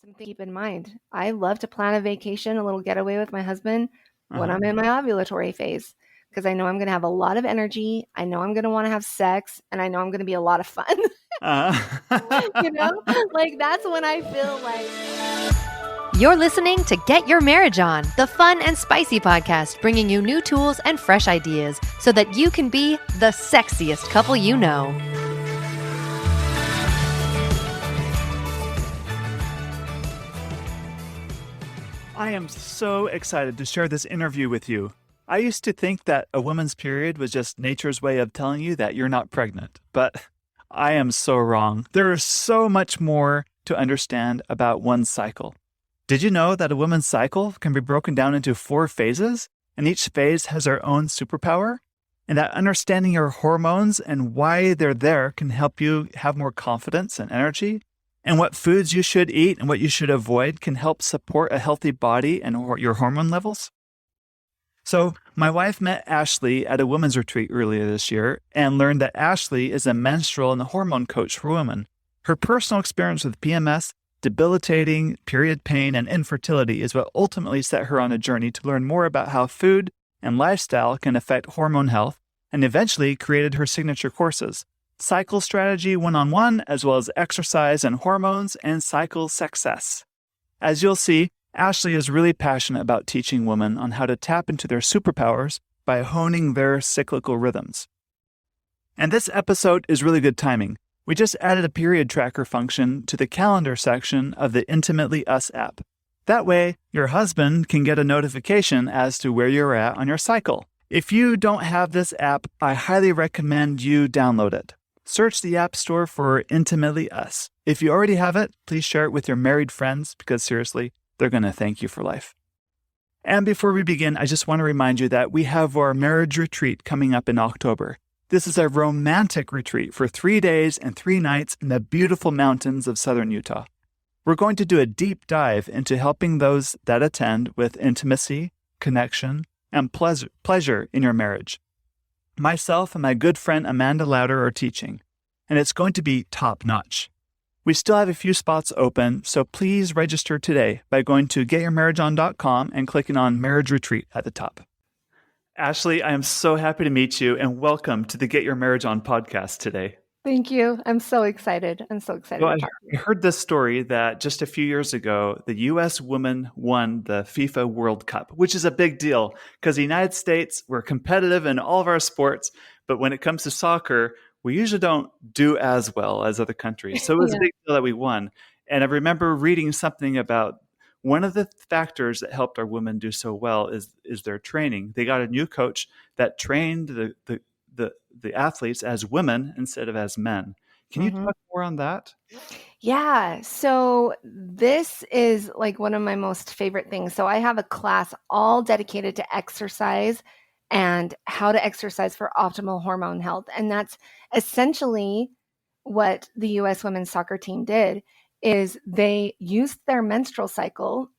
Something to keep in mind. I love to plan a vacation, a little getaway with my husband when Uh-huh. I'm in my ovulatory phase because I know I'm going to have a lot of energy. I know I'm going to want to have sex and I know I'm going to be a lot of fun. Uh, you know, like that's when I feel like You're listening to Get Your Marriage On, the fun and spicy podcast bringing you new tools and fresh ideas so that you can be the sexiest couple you know. I am so excited to share this interview with you. I used to think that a woman's period was just nature's way of telling you that you're not pregnant, but I am so wrong. There is so much more to understand about one's cycle. Did you know that a woman's cycle can be broken down into 4 phases, and each phase has their own superpower? And that understanding your hormones and why they're there can help you have more confidence and energy? And what foods you should eat and what you should avoid can help support a healthy body and your hormone levels? So, my wife met Ashlee at a women's retreat earlier this year and learned that Ashlee is a menstrual and a hormone coach for women. Her personal experience with PMS, debilitating period pain, and infertility is what ultimately set her on a journey to learn more about how food and lifestyle can affect hormone health, and eventually created her signature courses, Cycle Strategy 1-on-1, as well as Exercise and Hormones, and Cycle Sexcess. As you'll see, Ashlee is really passionate about teaching women on how to tap into their superpowers by honing their cyclical rhythms. And this episode is really good timing. We just added a period tracker function to the calendar section of the Intimately Us app. That way, your husband can get a notification as to where you're at on your cycle. If you don't have this app, I highly recommend you download it. Search the App Store for Intimately Us. If you already have it, please share it with your married friends because seriously, they're going to thank you for life. And before we begin, I just want to remind you that we have our marriage retreat coming up in October. This is a romantic retreat for 3 days and 3 nights in the beautiful mountains of southern Utah. We're going to do a deep dive into helping those that attend with intimacy, connection, and pleasure in your marriage. Myself and my good friend Amanda Lauder are teaching, and it's going to be top-notch. We still have a few spots open, so please register today by going to getyourmarriageon.com and clicking on Marriage Retreat at the top. Ashlee, I am so happy to meet you, and welcome to the Get Your Marriage On podcast today. thank you. I'm so excited. I'm so excited Well, to talk to I you. heard this story that just a few years ago, the U.S. women won the FIFA World Cup, which is a big deal because the United States, we're competitive in all of our sports, but when it comes to soccer, we usually don't do as well as other countries. So it was a Yeah. big deal that we won. And I remember reading something about one of the factors that helped our women do so well is their training. They got a new coach that trained the athletes as women instead of as men. Can you Mhm. talk more on that? Yeah, so this is like one of my most favorite things. So I have a class all dedicated to exercise and how to exercise for optimal hormone health. And that's essentially what the US women's soccer team did is they used their menstrual cycle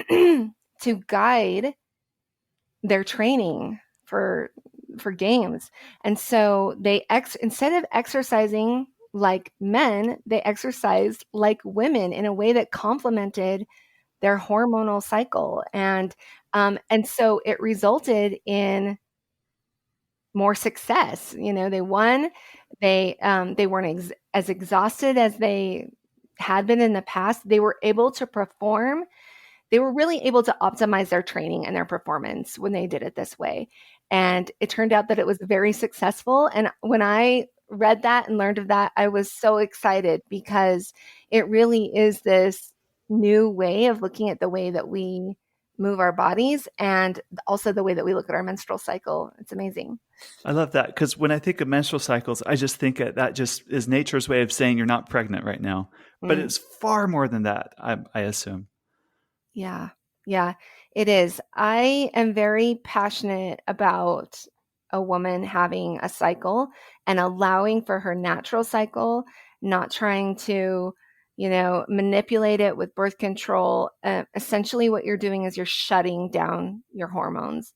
to guide their training for games. And so they instead of exercising like men, they exercised like women in a way that complemented their hormonal cycle. And so it resulted in more success. You know, they won. They weren't as exhausted as they had been in the past. They were able to perform. They were really able to optimize their training and their performance when they did it this way. And it turned out that it was very successful. And when I read that and learned of that, I was so excited because it really is this new way of looking at the way that we move our bodies and also the way that we look at our menstrual cycle. It's amazing. I love that because when I think of menstrual cycles, I just think that just is nature's way of saying you're not pregnant right now. But Mm. it's far more than that, I assume. Yeah. Yeah, it is. I am very passionate about a woman having a cycle and allowing for her natural cycle, not trying to, manipulate it with birth control. Essentially, what you're doing is you're shutting down your hormones.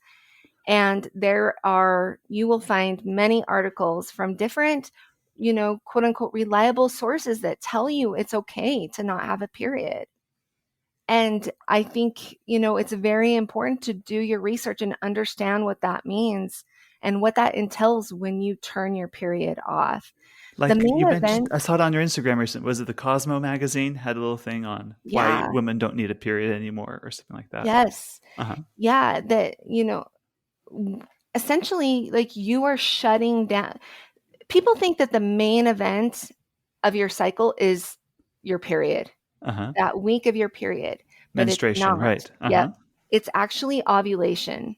And you will find many articles from different, quote unquote, reliable sources that tell you it's okay to not have a period. And I think, it's very important to do your research and understand what that means and what that entails when you turn your period off. The Like main you mentioned, event, I saw it on your Instagram recently. Was it the Cosmo magazine had a little thing on why yeah, women don't need a period anymore or something like that? yes, Uh-huh. yeah, that, essentially, like, you are shutting down. People think that the main event of your cycle is your period, Uh-huh. that week of your period, but it's Menstruation, not. right. Yep. Uh-huh. It's actually ovulation.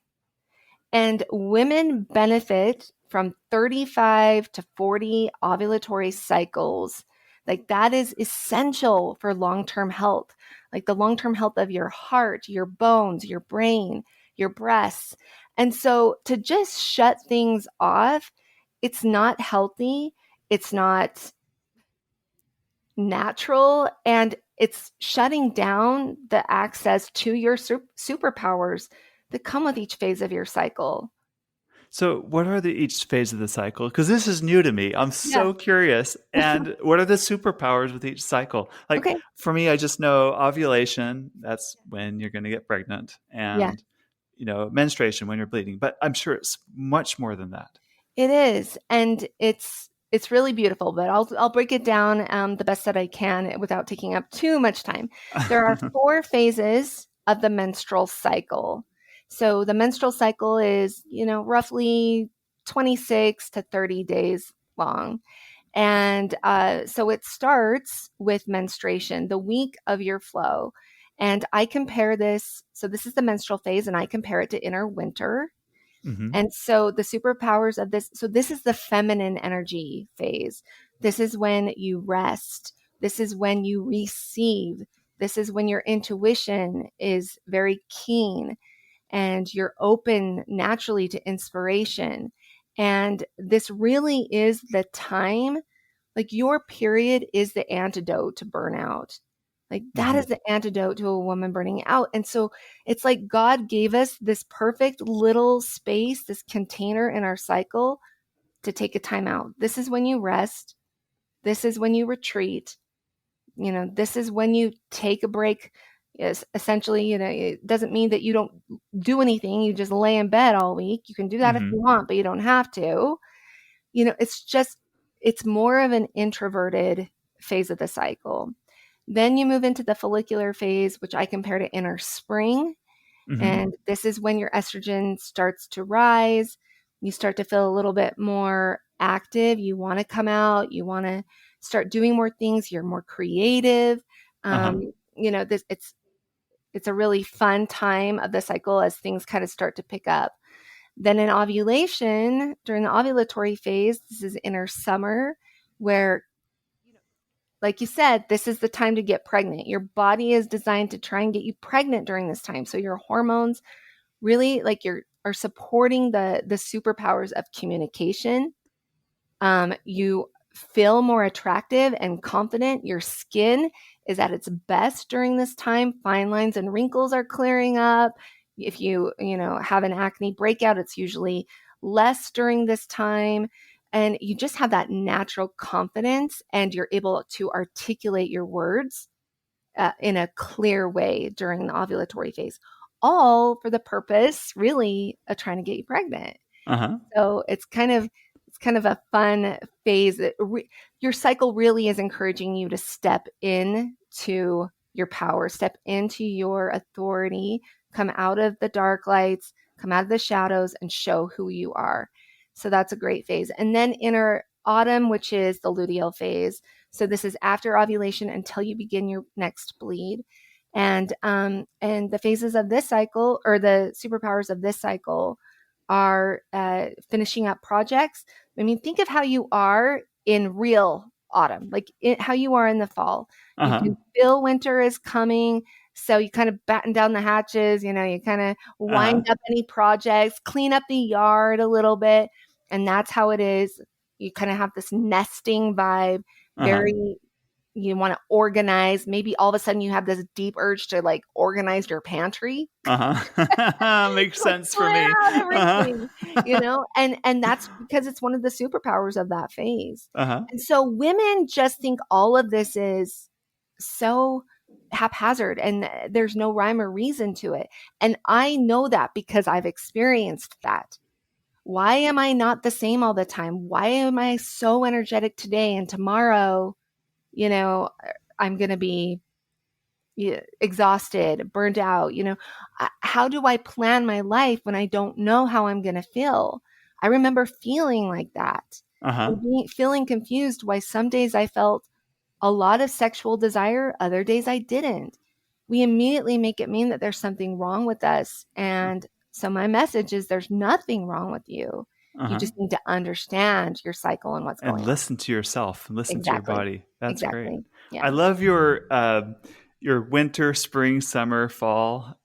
And women benefit from 35 to 40 ovulatory cycles. Like, that is essential for long-term health, like the long-term health of your heart, your bones, your brain, your breasts. And so to just shut things off, it's not healthy. It's not natural, and it's shutting down the access to your superpowers that come with each phase of your cycle. So, what are each phase of the cycle? Because this is new to me. I'm Yeah. so curious. And what are the superpowers with each cycle? Like Okay. for me, I just know ovulation, that's when you're going to get pregnant, Yeah, and menstruation when you're bleeding. But I'm sure it's much more than that. it is, and it's really beautiful. But I'll break it down the best that I can without taking up too much time. There are four phases of the menstrual cycle. So the menstrual cycle is, roughly 26 to 30 days long. And so it starts with menstruation, the week of your flow. And I compare this, so this is the menstrual phase, and I compare it to inner winter. Hmm. And so the superpowers of this, so this is the feminine energy phase. This is when you rest. This is when you receive. This is when your intuition is very keen and you're open naturally to inspiration. And this really is the time, like, your period is the antidote to burnout. Like, that Hmm. is the antidote to a woman burning out. And so it's like God gave us this perfect little space, this container in our cycle to take a time out. This is when you rest. This is when you retreat. This is when you take a break. Yes, essentially, it doesn't mean that you don't do anything. You just lay in bed all week. You can do that if Hmm. you want, but you don't have to. It's just, it's more of an introverted phase of the cycle. Then you move into the follicular phase, which I compare to inner spring. Hmm. And this is when your estrogen starts to rise. You start to feel a little bit more active. You want to come out. You want to start doing more things. You're more creative. Uh-huh. This it's a really fun time of the cycle as things kind of start to pick up. Then in ovulation, during the ovulatory phase, this is inner summer, where, like you said, this is the time to get pregnant. Your body is designed to try and get you pregnant during this time. So your hormones really, like, are supporting the superpowers of communication. You feel more attractive and confident. Your skin is at its best during this time. Fine lines and wrinkles are clearing up. If you have an acne breakout, it's usually less during this time. And you just have that natural confidence, and you're able to articulate your words in a clear way during the ovulatory phase, all for the purpose, really, of trying to get you pregnant. Uh-huh. So it's kind of a fun phase that your cycle really is encouraging you to step into your power, step into your authority, come out of the dark lights, come out of the shadows, and show who you are. So that's a great phase. And then inner autumn, which is the luteal phase. So this is after ovulation until you begin your next bleed. And the phases of this cycle, or the superpowers of this cycle, are finishing up projects. I mean, think of how you are in real autumn, like how you are in the fall. You Uh-huh. can feel winter is coming. So you kind of batten down the hatches, you kind of Uh-huh. wind up any projects, clean up the yard a little bit. And that's how it is. You kind of have this nesting vibe, Uh-huh. very, you want to organize. Maybe all of a sudden you have this deep urge to, like, organize your pantry, Uh-huh. Makes like, sense for clear me. out Uh-huh. everything, and that's because it's one of the superpowers of that phase. Uh-huh. And so women just think all of this is so haphazard and there's no rhyme or reason to it. And I know that because I've experienced that. Why am I not the same all the time? Why am I so energetic today and tomorrow, I'm going to be exhausted, burned out? How do I plan my life when I don't know how I'm going to feel? I remember feeling like that Uh-huh. and feeling confused why some days I felt a lot of sexual desire, other days I didn't. We immediately make it mean that there's something wrong with us. And so my message is there's nothing wrong with you. You Uh-huh. just need to understand your cycle and what's And going on. listen to yourself and listen to your Exactly. body. That's great. Exactly. I Yeah. love your winter, spring, summer, fall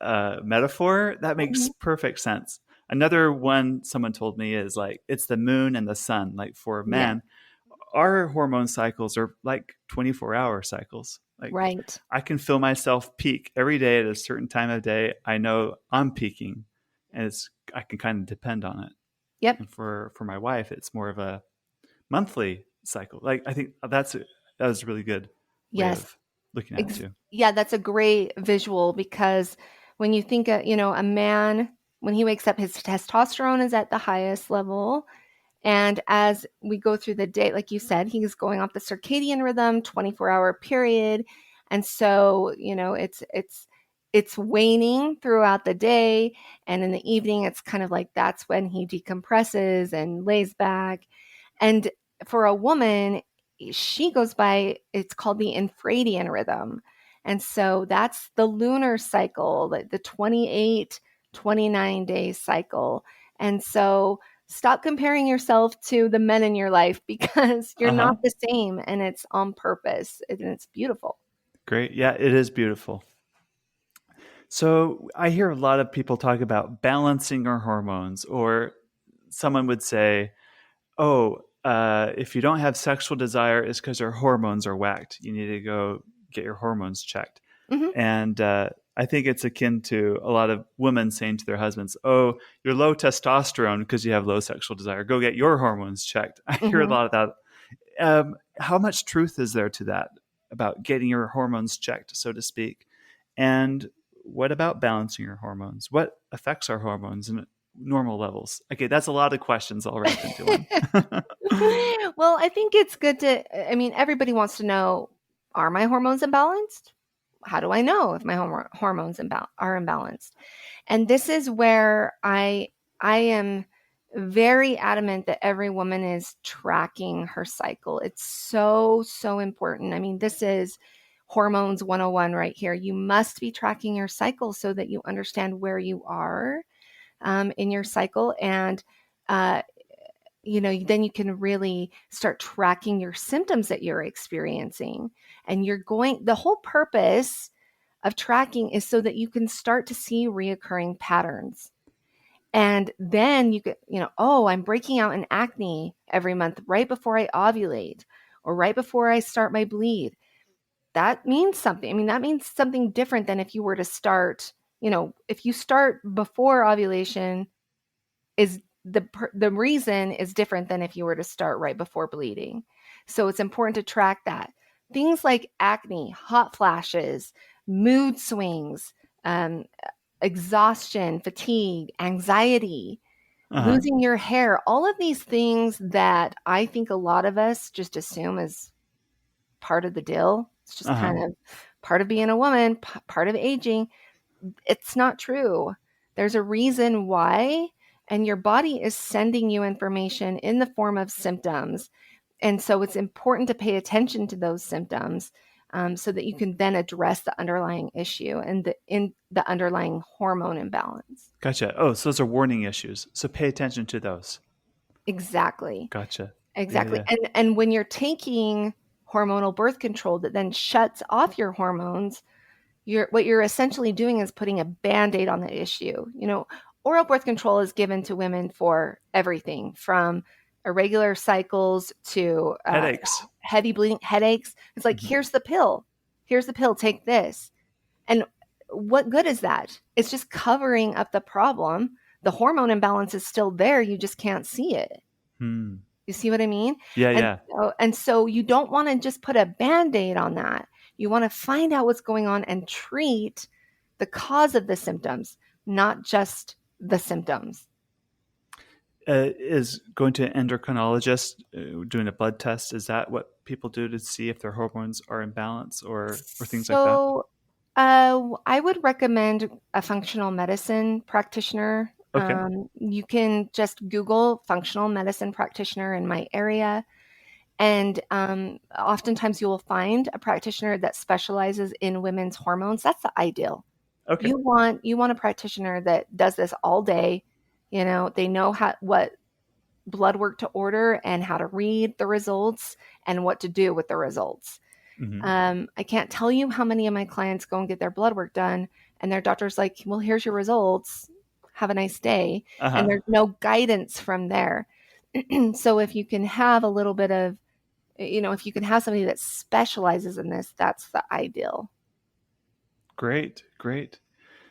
metaphor. That makes Mhm. perfect sense. Another one someone told me is like it's the moon and the sun. Like for Yeah. men, our hormone cycles are like 24-hour cycles. Like Right. I can feel myself peak every day at a certain time of day. I know I'm peaking, and I can kind of depend on it. Yep. And for my wife, it's more of a monthly cycle. Like I think that was a really good way Yes. of looking at it too. Yeah, that's a great visual because when you think of, a man, when he wakes up, his testosterone is at the highest level. And as we go through the day, like you said, he's going off the circadian rhythm, 24-hour period. And so, it's waning throughout the day. And in the evening, it's kind of like that's when he decompresses and lays back. And for a woman, she goes by, it's called the infradian rhythm. And so that's the lunar cycle, the 28, 29-day cycle. And so stop comparing yourself to the men in your life because you're Uh-huh. not the same and it's on purpose and it's beautiful. Great. Yeah, it is beautiful. So I hear a lot of people talk about balancing our hormones, or someone would say, oh, if you don't have sexual desire, it's because your hormones are whacked. You need to go get your hormones checked. Mm-hmm. And I think it's akin to a lot of women saying to their husbands, oh, you're low testosterone because you have low sexual desire. Go get your hormones checked. I hear a Mm-hmm. lot of that. How much truth is there to that about getting your hormones checked, so to speak? And what about balancing your hormones? What affects our hormones in normal levels? Okay, that's a lot of questions all wrapped into one. Well, I think it's good everybody wants to know, are my hormones imbalanced? How do I know if my hormones are imbalanced? And this is where I am very adamant that every woman is tracking her cycle. It's so, so important. This is hormones 101 right here. You must be tracking your cycle so that you understand where you are in your cycle. And, then you can really start tracking your symptoms that you're experiencing. And the whole purpose of tracking is so that you can start to see reoccurring patterns. And then you could, oh, I'm breaking out in acne every month right before I ovulate or right before I start my bleed. That means something. That means something different than if you were to start, if you start before ovulation, is the reason is different than if you were to start right before bleeding. So it's important to track that. Things like acne, hot flashes, mood swings, um, exhaustion, fatigue, anxiety, Uh-huh. losing your hair, all of these things that I think a lot of us just assume is part of the deal. It's just Uh-huh. kind of part of being a woman, part of aging. It's not true. There's a reason why, and your body is sending you information in the form of symptoms. And so it's important to pay attention to those symptoms so that you can then address the underlying issue and the underlying hormone imbalance. Gotcha. Oh, so those are warning issues. So pay attention to those. Exactly. Gotcha. Yeah, Exactly. yeah. And when you're taking hormonal birth control that then shuts off your hormones, what you're essentially doing is putting a Band-Aid on the issue. Oral birth control is given to women for everything from irregular cycles to Headaches. heavy bleeding, headaches. It's like, Mhm. here's the pill. Here's the pill. Take this. And what good is that? It's just covering up the problem. The hormone imbalance is still there. You just can't see it. Hmm. You see what I mean? Yeah, And yeah. so you don't want to just put a Band-Aid on that. You want to find out what's going on and treat the cause of the symptoms, not just the symptoms. Is going to an endocrinologist, doing a blood test, is that what people do to see if their hormones are in balance or things like that? So, I would recommend a functional medicine practitioner. Okay. You can just Google functional medicine practitioner in my area. And oftentimes you will find a practitioner that specializes in women's hormones. That's the ideal. Okay. You want a practitioner that does this all day. They know what blood work to order and how to read the results and what to do with the results. Hmm. I can't tell you how many of my clients go and get their blood work done, and their doctor's like, well, here's your results. Have a nice day. And Uh-huh. there's no guidance from there. So if you can have a little bit of, if you can have somebody that specializes in this, that's the ideal. Great, great.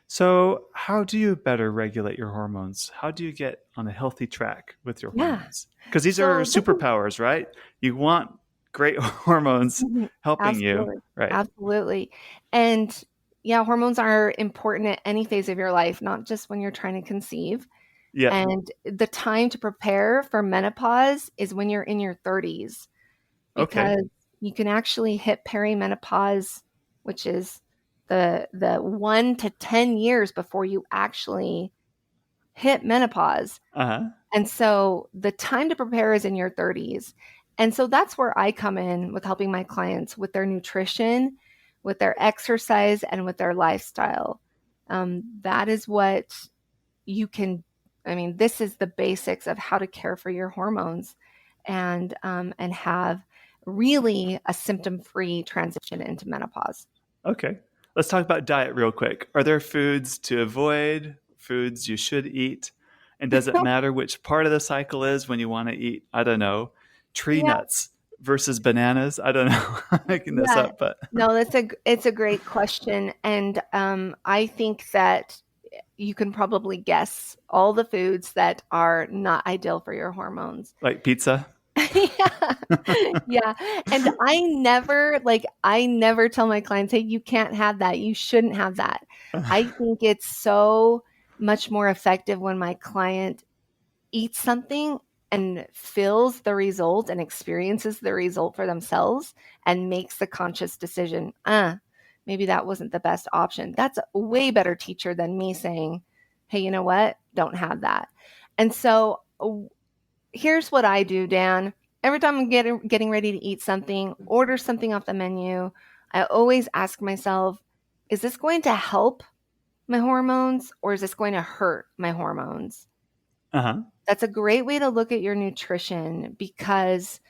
So, how do you better regulate your hormones? How do you get on a healthy track with your Yeah. hormones? Because these are So this is superpowers, right? You want great hormones Mhm. helping you, Absolutely. right? Absolutely. And yeah, hormones are important at any phase of your life, not just when you're trying to conceive. Yep. And the time to prepare for menopause is when you're in your 30s, Okay. because you can actually hit perimenopause, which is the 1 to 10 years before you actually hit menopause. Uh-huh. And so the time to prepare is in your 30s. And so that's where I come in with helping my clients with their nutrition, with their exercise, and with their lifestyle. That is what you can, I mean, this is the basics of how to care for your hormones and have really a symptom-free transition into menopause. Okay. Let's talk about diet real quick. Are there foods to avoid, foods you should eat? And does it matter which part of the cycle is when you want to eat, I don't know, tree Yeah, nuts versus bananas? I don't know. I'm making this yeah. up, but No, it's a great question, and I think that you can probably guess all the foods that are not ideal for your hormones. like pizza. Yeah. Yeah. And I never tell my clients, hey, you can't have that. You shouldn't have that. I think it's so much more effective when my client eats something and feels the result and experiences the result for themselves and makes the conscious decision, maybe that wasn't the best option. That's a way better teacher than me saying, hey, you know what? Don't have that. And so here's what I do, Dan. Every time I'm getting ready to eat something, order something off the menu, I always ask myself, is this going to help my hormones or is this going to hurt my hormones? Uh-huh. That's a great way to look at your nutrition because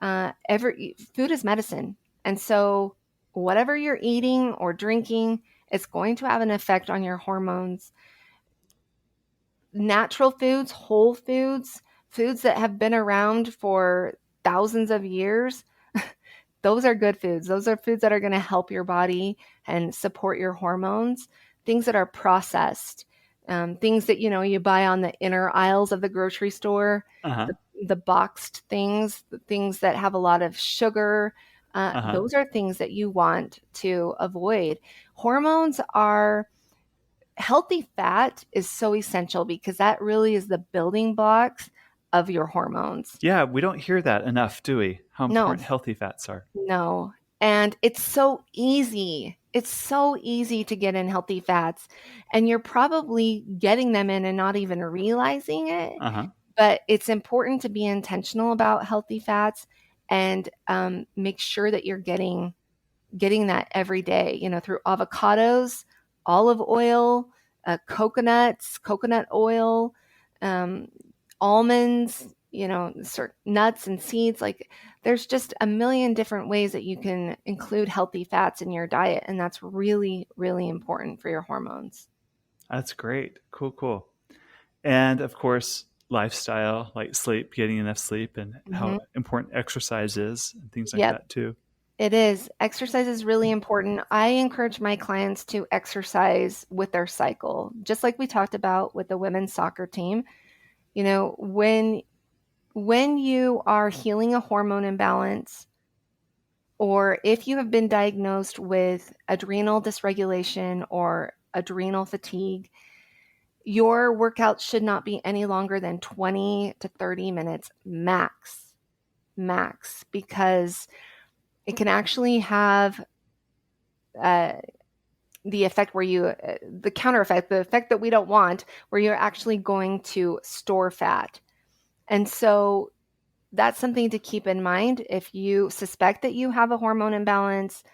every food is medicine. And so whatever you're eating or drinking, it's going to have an effect on your hormones. Natural foods, whole foods, foods that have been around for thousands of years, those are good foods. Those are foods that are going to help your body and support your hormones. Things that are processed, things that you buy on the inner aisles of the grocery store, Uh-huh. the boxed things, the things that have a lot of sugar. Uh-huh. Those are things that you want to avoid. Hormones are healthy fat is so essential because that really is the building blocks of your hormones. Yeah, we don't hear that enough, do we? How No, important healthy fats are. no. And it's so easy. It's so easy to get in healthy fats. And you're probably getting them in and not even realizing it. Uh-huh. But it's important to be intentional about healthy fats and make sure that you're getting that every day, through avocados, olive oil, coconuts, coconut oil, um, almonds, certain nuts and seeds. Like there's just a million different ways that you can include healthy fats in your diet. And that's really, really important for your hormones. That's great. Cool, cool. And of course, lifestyle, like sleep, getting enough sleep, and Hmm. how important exercise is, and things like Yep. that too. It is. Exercise is really important. I encourage my clients to exercise with their cycle, just like we talked about with the women's soccer team. You know, when you are healing a hormone imbalance, or if you have been diagnosed with adrenal dysregulation or adrenal fatigue, your workout should not be any longer than 20 to 30 minutes max, because it can actually have uh, the effect where the counter effect, the effect that we don't want, where you're actually going to store fat. And so that's something to keep in mind. If you suspect that you have a hormone imbalance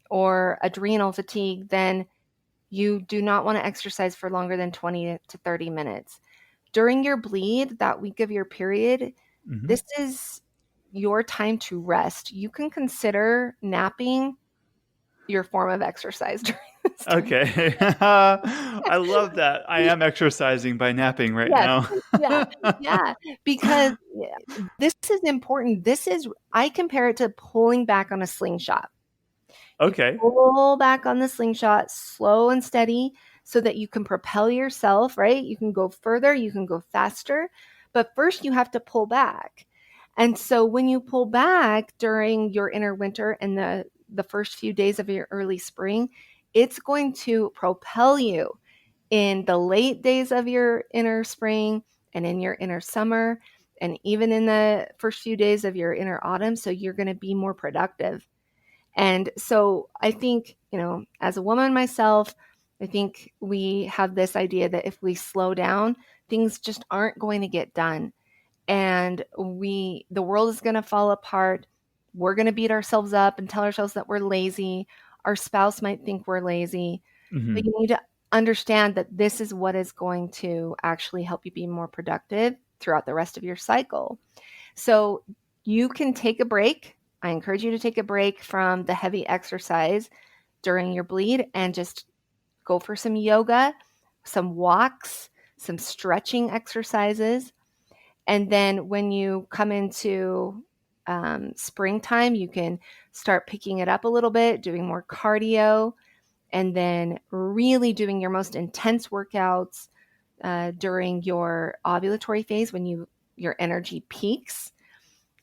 or adrenal fatigue, then you do not want to exercise for longer than 20 to 30 minutes. During your bleed, that week of your period, Mm-hmm. this is your time to rest. You can consider napping your form of exercise during this time. Okay. I love that. I am exercising by napping right Yes. now. Yeah. Yeah. Because this is important. I compare it to pulling back on a slingshot. You Okay. pull back on the slingshot slow and steady so that you can propel yourself, right? You can go further, you can go faster, but first you have to pull back. And so when you pull back during your inner winter and the first few days of your early spring, it's going to propel you in the late days of your inner spring and in your inner summer and even in the first few days of your inner autumn. So you're going to be more productive. And so I think, as a woman myself, I think we have this idea that if we slow down, things just aren't going to get done. And the world is going to fall apart. We're going to beat ourselves up and tell ourselves that we're lazy. Our spouse might think we're lazy. Mm-hmm. But you need to understand that this is what is going to actually help you be more productive throughout the rest of your cycle. So you can take a break. I encourage you to take a break from the heavy exercise during your bleed and just go for some yoga, some walks, some stretching exercises. And then when you come into springtime, you can start picking it up a little bit, doing more cardio, and then really doing your most intense workouts during your ovulatory phase when your energy peaks.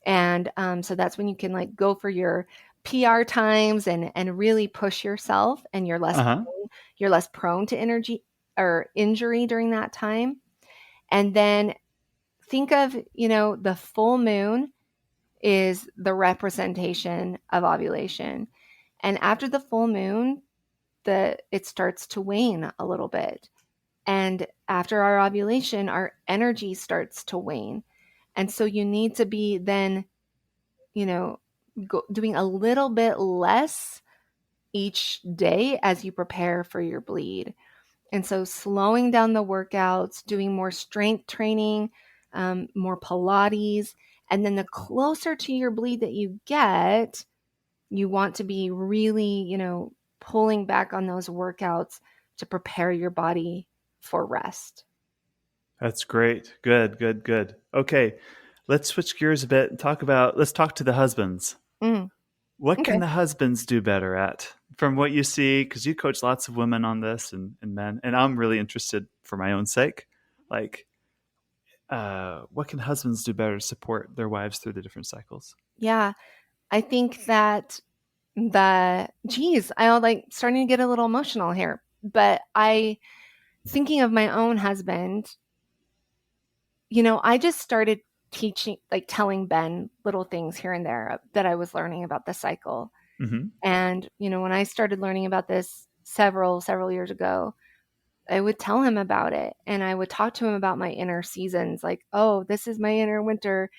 And so that's when you can go for your PR times and really push yourself, and Uh-huh. you're less prone to energy or injury during that time. And then think of, the full moon is the representation of ovulation. And after the full moon, it starts to wane a little bit. And after our ovulation, our energy starts to wane. And so you need to be then, doing a little bit less each day as you prepare for your bleed. And so slowing down the workouts, doing more strength training, more Pilates, and then the closer to your bleed that you get, you want to be really, pulling back on those workouts to prepare your body for rest. That's great. Good, good, good. Okay. Let's switch gears a bit and let's talk to the husbands. Mm, What can okay. the husbands do better at? From what you see, because you coach lots of women on this and men, and I'm really interested for my own sake. Like, what can husbands do better to support their wives through the different cycles? Yeah. I think that I like starting to get a little emotional here, but thinking of my own husband, I just started teaching, like telling Ben little things here and there that I was learning about the cycle. Mm-hmm. And, when I started learning about this several years ago, I would tell him about it, and I would talk to him about my inner seasons, like, oh, this is my inner winter.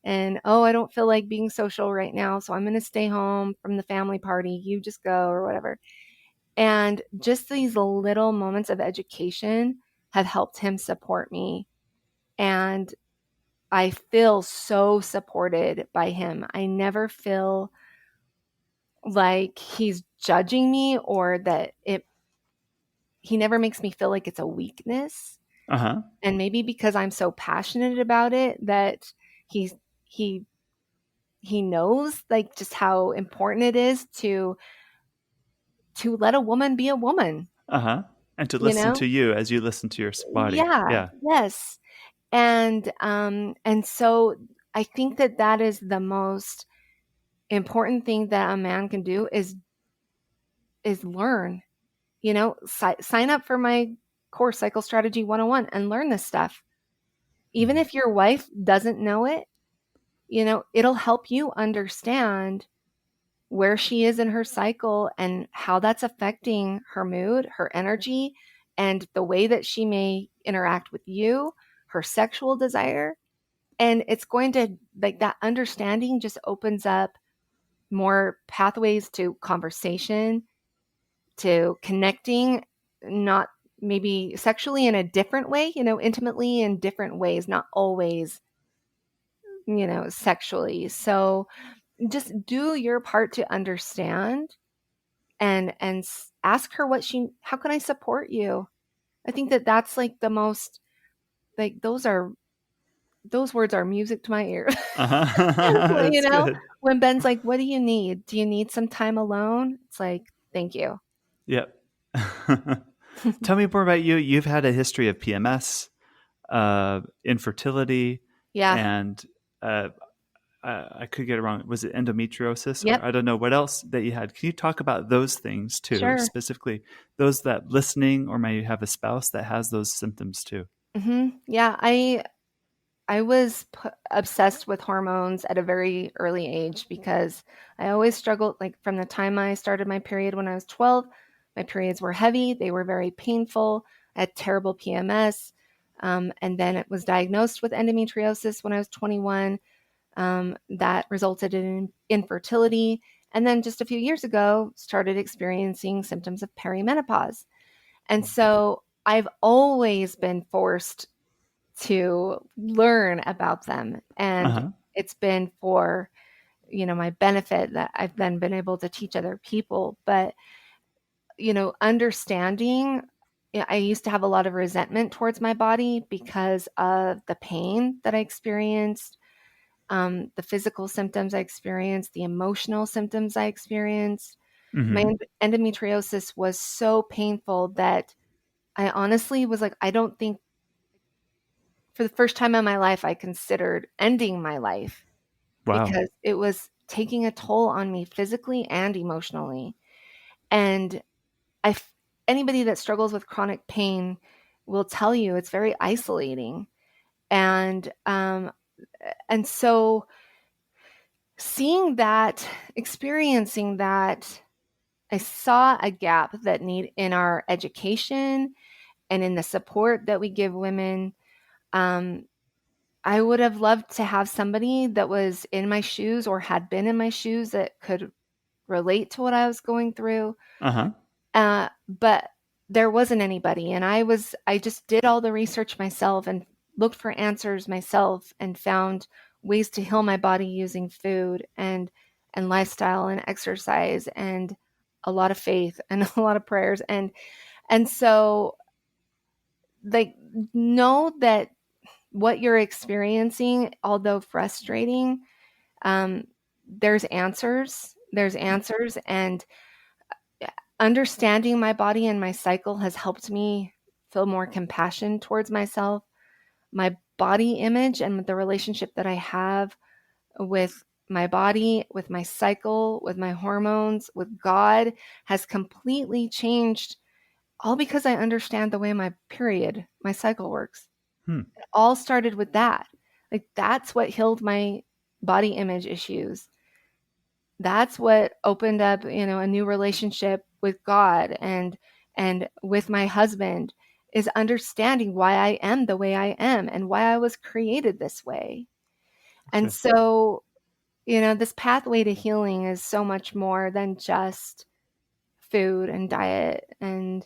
And, oh, I don't feel like being social right now, so I'm going to stay home from the family party. You just go, or whatever. And just these little moments of education have helped him support me. And I feel so supported by him. I never feel like he's judging me, or that he never makes me feel like it's a weakness. Uh-huh. And maybe because I'm so passionate about it, that he he he knows like just how important it is to let a woman be a woman, Uh-huh. And to you listen know? to you as you listen to your body. Yeah, Yeah. yes. And so I think that is the most important thing that a man can do is learn, sign up for my course, Cycle Strategy 101, and learn this stuff. Even if your wife doesn't know it, it'll help you understand where she is in her cycle and how that's affecting her mood, her energy, and the way that she may interact with you, her sexual desire. And it's going to, like, that understanding just opens up more pathways to conversation, to connecting, not maybe sexually in a different way, intimately in different ways, not always, sexually. So just do your part to understand and ask her how can I support you? I think that that's like the most, like, those words are music to my ears. Well, That's good. when Ben's like, what do you need? Do you need some time alone? It's like, thank you. Yep. Tell me more about you. You've had a history of PMS, infertility, Yeah. and I could get it wrong. Was it endometriosis? Yep. Or I don't know what else that you had. Can you talk about those things too? Sure. Specifically, those that listening or may have a spouse that has those symptoms too. Yeah. I was obsessed with hormones at a very early age because I always struggled, like from the time I started my period when I was 12, my periods were heavy. They were very painful. I had terrible PMS. And then it was diagnosed with endometriosis when I was 21. That resulted in infertility. And then just a few years ago, started experiencing symptoms of perimenopause. And so I've always been forced to learn about them. And it's been for, my benefit that I've then been able to teach other people. But, understanding, I used to have a lot of resentment towards my body because of the pain that I experienced, the physical symptoms I experienced, the emotional symptoms I experienced. My endometriosis was so painful that I honestly was like, I don't think, for the first time in my life, I considered ending my life. Wow. Because it was taking a toll on me physically and emotionally. And anybody that struggles with chronic pain will tell you it's very isolating. And so seeing that, experiencing that, I saw a gap that need in our education and in the support that we give women. I would have loved to have somebody that was in my shoes or had been in my shoes that could relate to what I was going through. But there wasn't anybody. And I just did all the research myself and looked for answers myself and found ways to heal my body using food and lifestyle and exercise and a lot of faith and a lot of prayers. And so, like, know that what you're experiencing, although frustrating, there's answers. And understanding my body and my cycle has helped me feel more compassion towards myself, my body image, and the relationship that I have with my body, with my cycle, with my hormones, with God has completely changed, all because I understand the way my cycle works. It all started with that. Like, that's what healed my body image issues. That's what opened up, a new relationship with God and with my husband, is understanding why I am the way I am and why I was created this way. And so, this pathway to healing is so much more than just food and diet and,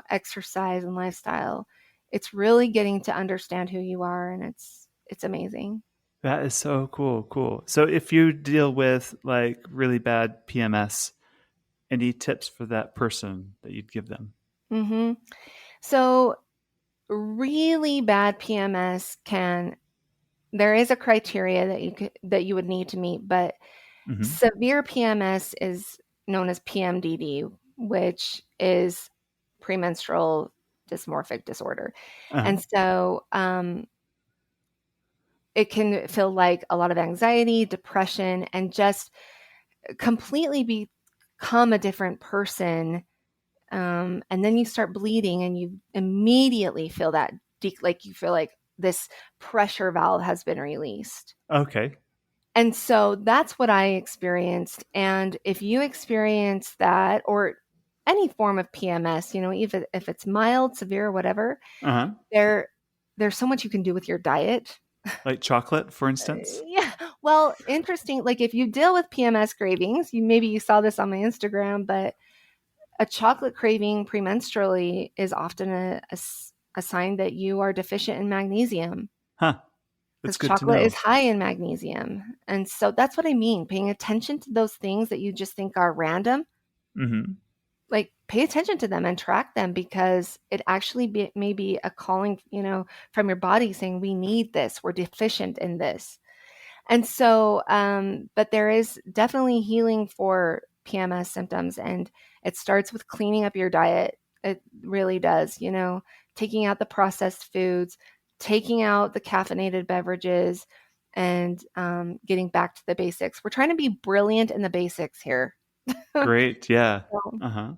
exercise and lifestyle. It's really getting to understand who you are, and it's amazing. That is so cool. Cool. So if you deal with like really bad PMS, any tips for that person that you'd give them? So really bad PMS there is a criteria that you would need to meet, but severe PMS is known as PMDD, which is premenstrual dysmorphic disorder. And so it can feel like a lot of anxiety, depression, and just completely become a different person. And then you start bleeding and you immediately feel that like you feel like this pressure valve has been released. Okay. And so that's what I experienced. And if you experience that or any form of PMS, even if it's mild, severe, whatever, Uh-huh. there's so much you can do with your diet. Like chocolate, for instance? Yeah. Well, interesting. Like if you deal with PMS cravings, maybe you saw this on my Instagram, but a chocolate craving premenstrually is often a sign that you are deficient in magnesium Huh. That's because good to chocolate is know. high in magnesium. And so that's what I mean. Paying attention to those things that you just think are random, Mm-hmm. like pay attention to them and track them because it actually may be a calling, from your body saying, we need this, we're deficient in this. And so, but there is definitely healing for PMS symptoms, and it starts with cleaning up your diet. It really does, taking out the processed foods, taking out the caffeinated beverages, and getting back to the basics. We're trying to be brilliant in the basics here. Great. Yeah. So, Uh-huh.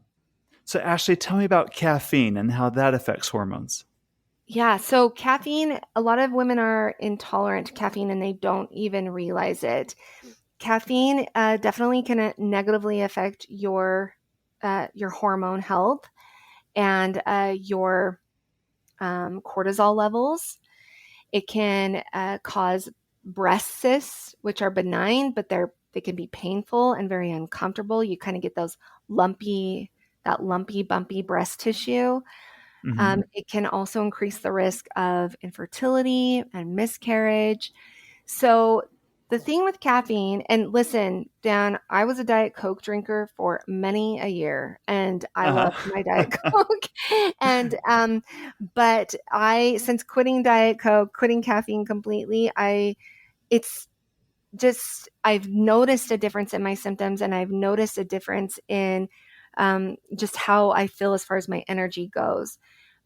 So, Ashlee, tell me about caffeine and how that affects hormones. yeah, so caffeine, a lot of women are intolerant to caffeine and they don't even realize it. Caffeine definitely can negatively affect your hormone health and your cortisol levels. It can cause breast cysts, which are benign, but they can be painful and very uncomfortable. You kind of get that lumpy, bumpy breast tissue. Mm-hmm. It can also increase the risk of infertility and miscarriage. So the thing with caffeine, and listen, Dan, I was a Diet Coke drinker for many a year, and I loved my Diet Uh-huh. Coke. And but since quitting Diet Coke, quitting caffeine completely, it's I've noticed a difference in my symptoms, and I've noticed a difference in just how I feel as far as my energy goes.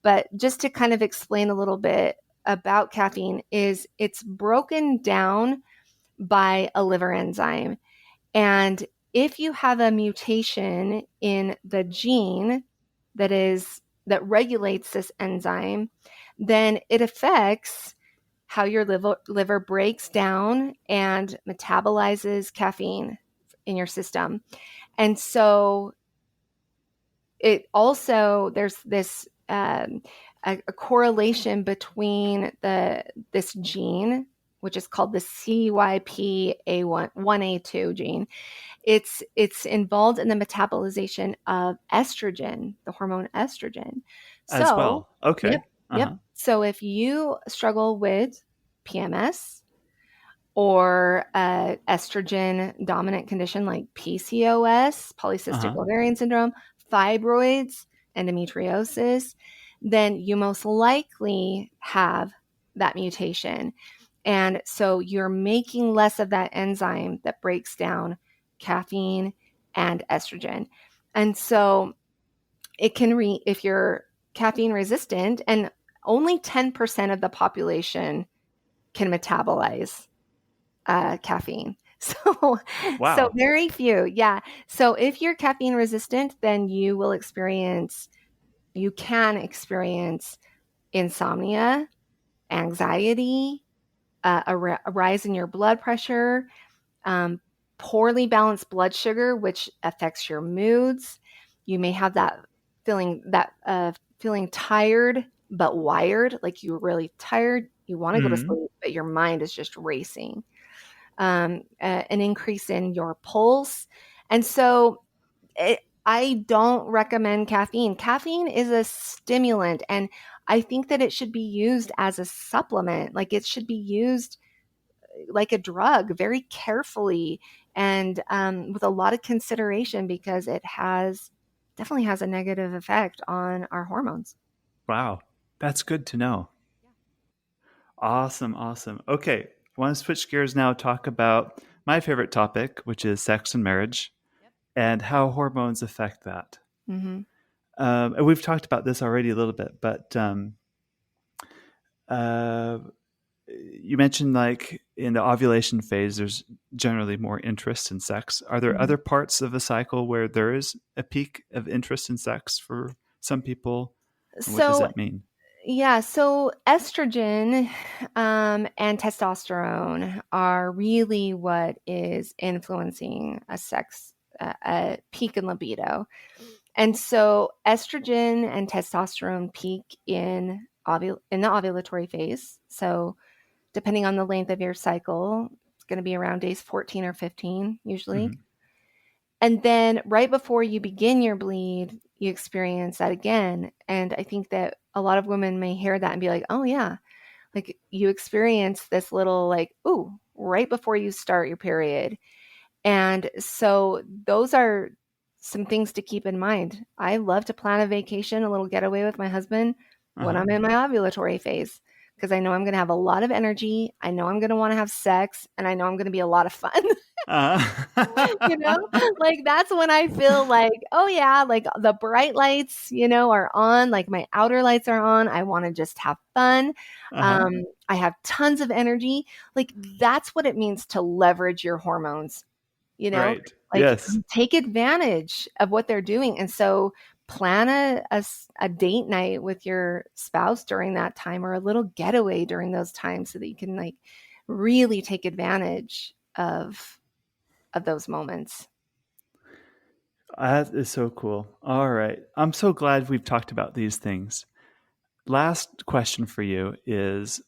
But just to kind of explain a little bit about caffeine is it's broken down by a liver enzyme. And if you have a mutation in the gene that regulates this enzyme, then it affects how your liver breaks down and metabolizes caffeine in your system. And so it also there's this a correlation between this gene, which is called the CYP1A2 gene. It's involved in the metabolization of estrogen, the hormone estrogen. As So, well. Okay. yep, yep. Uh-huh. So if you struggle with PMS or estrogen dominant condition like PCOS, polycystic Uh-huh. ovarian syndrome, fibroids, endometriosis, then you most likely have that mutation. And so you're making less of that enzyme that breaks down caffeine and estrogen. And so it can if you're caffeine resistant, and only 10% of the population can metabolize caffeine. So Wow. very few. Yeah. So if you're caffeine resistant, then you can experience insomnia, anxiety, a rise in your blood pressure, um, poorly balanced blood sugar, which affects your moods. You may have feeling tired but wired, like you're really tired. You want to go to Mm-hmm. sleep, but your mind is just racing. An increase in your pulse. And so I don't recommend caffeine. Caffeine is a stimulant, and I think that it should be used as a supplement. Like it should be used like a drug very carefully and with a lot of consideration because definitely has a negative effect on our hormones. Wow. That's good to know. Awesome. Awesome. Okay. I want to switch gears now, talk about my favorite topic, which is sex and marriage and how hormones affect that. Mm-hmm. And we've talked about this already a little bit, but uh, you mentioned like in the ovulation phase, there's generally more interest in sex. Are there Mhm. other parts of the cycle where there is a peak of interest in sex for some people? And what does So, that mean? yeah, so estrogen and testosterone are really what is influencing a peak in libido. And so estrogen and testosterone peak in the ovulatory phase. So depending on the length of your cycle, it's going to be around days 14 or 15 usually. Hmm. And then right before you begin your bleed, you experience that again. And I think that a lot of women may hear that and be like, "Oh yeah, like you experience this little like, ooh, right before you start your period." And so those are some things to keep in mind. I love to plan a vacation, a little getaway with my husband when Uh-huh. I'm in my ovulatory phase because I know I'm going to have a lot of energy. I know I'm going to want to have sex and I know I'm going to be a lot of fun. You know, Uh-huh. like that's when I feel like, oh yeah, like the bright lights, are on, like my outer lights are on. I want to just have fun. Uh-huh. I have tons of energy. Like that's what it means to leverage your hormones, you know, Right. like Yes. take advantage of what they're doing. And so plan a date night with your spouse during that time or a little getaway during those times so that you can like really take advantage of those moments. That is so cool. All right. I'm so glad we've talked about these things. Last question for you is,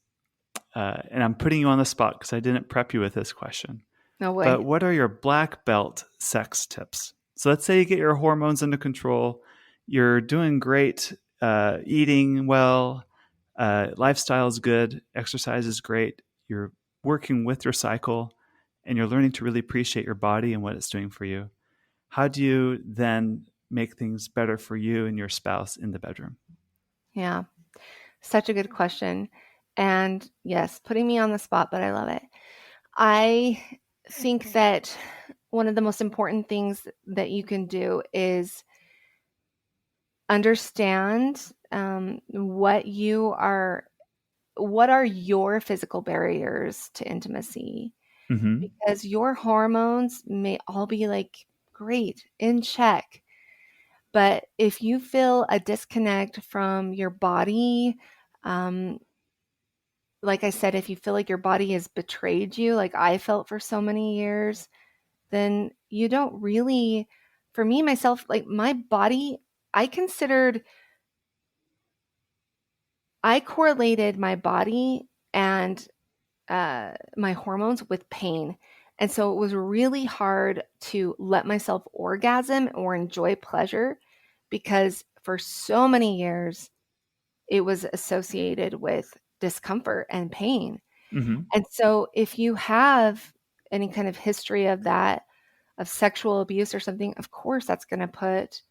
and I'm putting you on the spot because I didn't prep you with this question, No but way. what are your black belt sex tips? So let's say you get your hormones under control, you're doing great, eating well, lifestyle is good, exercise is great, you're working with your cycle, and you're learning to really appreciate your body and what it's doing for you. How do you then make things better for you and your spouse in the bedroom? Yeah. Such a good question. And yes, putting me on the spot, but I love it. I think that one of the most important things that you can do is understand what are your physical barriers to intimacy Mm-hmm. because your hormones may all be like great in check. But if you feel a disconnect from your body, um, like I said, if you feel like your body has betrayed you, like I felt for so many years, then you don't really, for me, myself, like my body, I considered, I correlated my body and my hormones with pain. And so it was really hard to let myself orgasm or enjoy pleasure because for so many years, it was associated with discomfort and pain. Mm-hmm. And so if you have any kind of history of that, of sexual abuse or something, of course that's going to put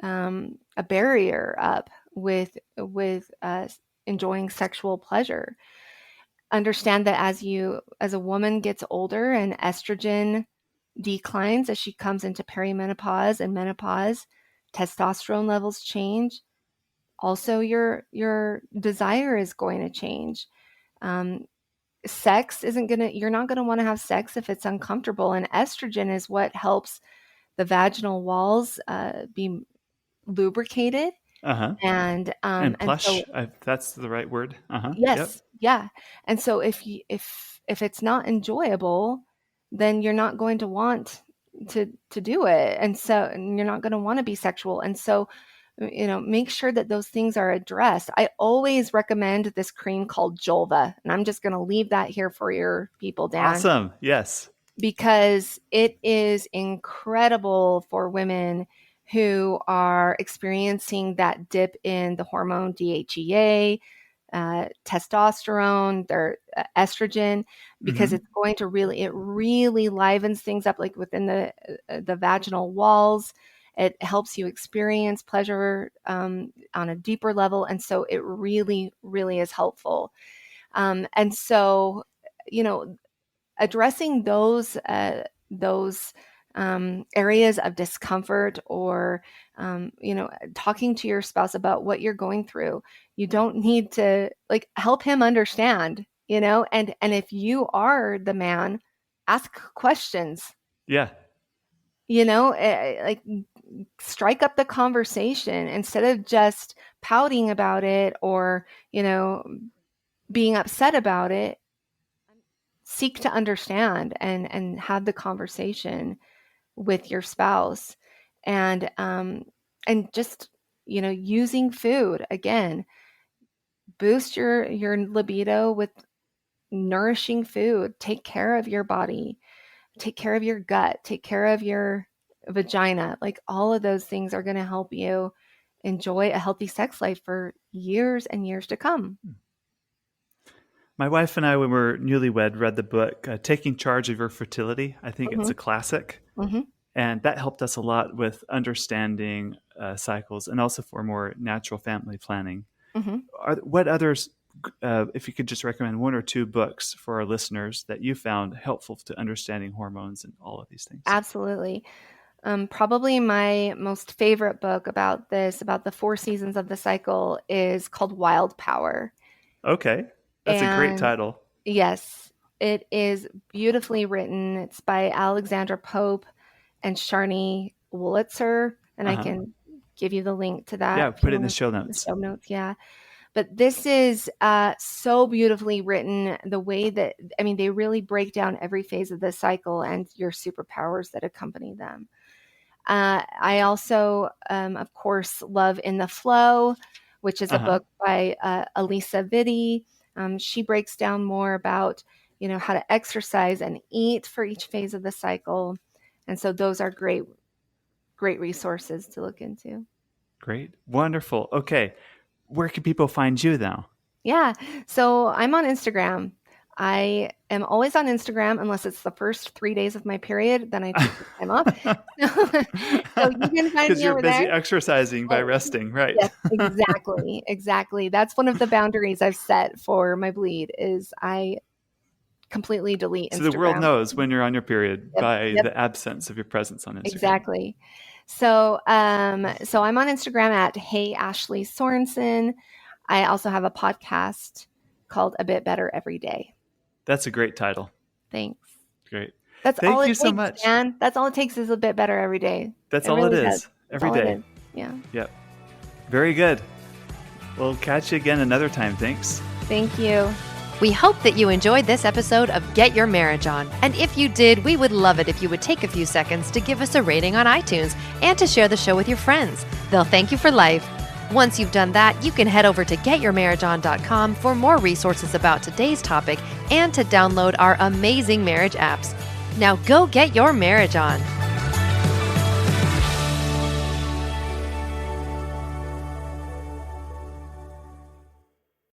a barrier up with enjoying sexual pleasure. Understand that as a woman gets older and estrogen declines as she comes into perimenopause and menopause, testosterone levels change. Also, your desire is going to change. Um, sex isn't gonna you're not gonna want to have sex if it's uncomfortable, and estrogen is what helps the vaginal walls be lubricated Uh-huh. and And so plush, that's the right word. Uh-huh. Yep. yes, yeah. And so if it's not enjoyable, then you're not going to want to do it. And you're not going to want to be sexual. And so, make sure that those things are addressed. I always recommend this cream called Jolva, and I'm just going to leave that here for your people, Dan, Awesome. Yes. because it is incredible for women who are experiencing that dip in the hormone DHEA, testosterone, their estrogen, because Mm-hmm. it really livens things up, like within the vaginal walls. It helps you experience pleasure on a deeper level, and so it really, really is helpful. And so, you know, addressing those areas of discomfort or talking to your spouse about what you're going through. You don't need to like help him understand. and if you are the man, ask questions, Yeah. like strike up the conversation instead of just pouting about it or, being upset about it. Seek to understand and have the conversation with your spouse, and just, using food again, boost your libido with nourishing food. Take care of your body, take care of your gut, take care of your vagina. Like all of those things are going to help you enjoy a healthy sex life for years and years to come. My wife and I, when we were newlywed, read the book Taking Charge of Your Fertility. I think it's a classic. Mm-hmm. And that helped us a lot with understanding cycles and also for more natural family planning. Mm-hmm. What others, if you could just recommend one or two books for our listeners that you found helpful to understanding hormones and all of these things? Absolutely. Probably my most favorite book about the 4 seasons of the cycle is called Wild Power. Okay. That's a great title. Yes, it is beautifully written. It's by Alexandra Pope and Sharni Wolitzer, and I can give you the link to that. Yeah, put it in the show notes. Yeah. But this is so beautifully written, the way that, they really break down every phase of the cycle and your superpowers that accompany them. I also, of course, love In the Flow, which is a book by Elisa Vitti. She breaks down more about, how to exercise and eat for each phase of the cycle. And so those are great resources to look into. Great. Wonderful. Okay. Where can people find you now? Yeah. So I'm on Instagram. I am always on Instagram unless it's the first 3 days of my period. Then I take the time off. So you can find me over there. Because you're busy exercising by resting, right? Yes, exactly. Exactly. That's one of the boundaries I've set for my bleed is I completely delete Instagram. So the world knows when you're on your period by the absence of your presence on Instagram. Exactly. So, so I'm on Instagram at Hey Ashlee Sorensen. I also have a podcast called A Bit Better Every Day. That's a great title. Thanks. Great. That's Thank all it you takes, so much. man. That's all it takes is a bit better every day. That's all it really is. Every day. Yeah. Yep. Very good. We'll catch you again another time. Thanks. Thank you. We hope that you enjoyed this episode of Get Your Marriage On. And if you did, we would love it if you would take a few seconds to give us a rating on iTunes and to share the show with your friends. They'll thank you for life. Once you've done that, you can head over to getyourmarriageon.com for more resources about today's topic and to download our amazing marriage apps. Now go get your marriage on.